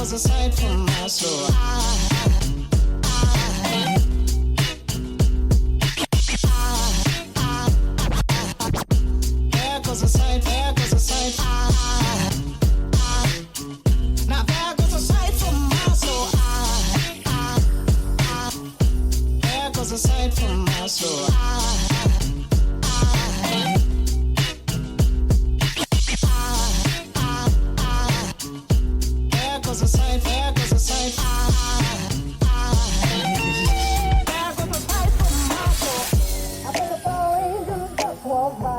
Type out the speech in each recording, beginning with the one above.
goes a sight from my soul. There goes a sight, there goes a sight. Now there goes a sight from my soul. There goes a sight from my soul. There goes a sight, there goes a sight. There goes a sight from my soul. I think a fall angel just walked by.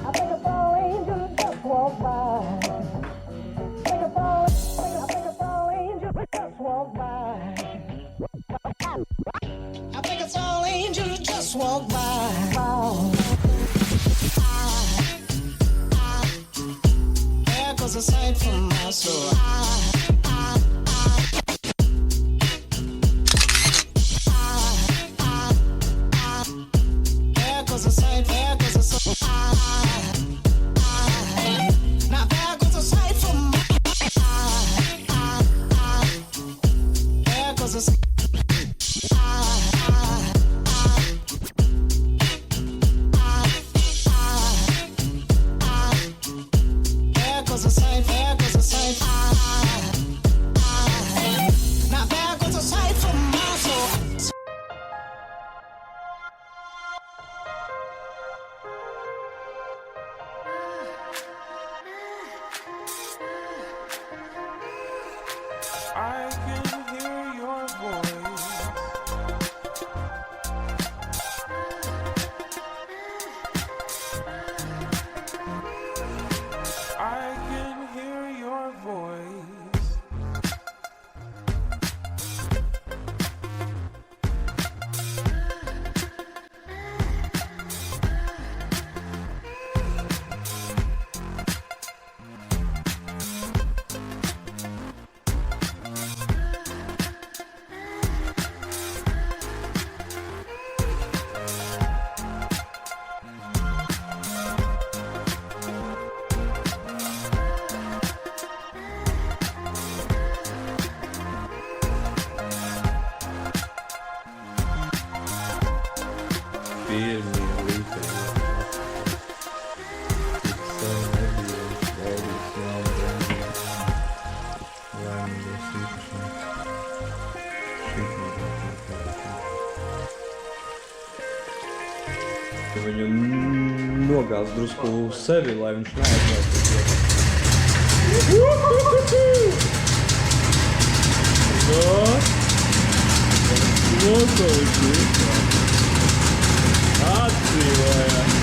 I think a fall angel just walked by. I think a fall angel just walked by. I think it's all angels just walk by. There goes a sight from my soul. There goes a sight, there goes a sight. Now there goes a sight from my there goes a sight. There goes a sight, there goes a sight. Now there goes a sight from my soul. I can hear your voice. I can hear your voice. Viņu nogāz drusku uz sevi, lai viņš neaizvēlētos. Atdzīvojās!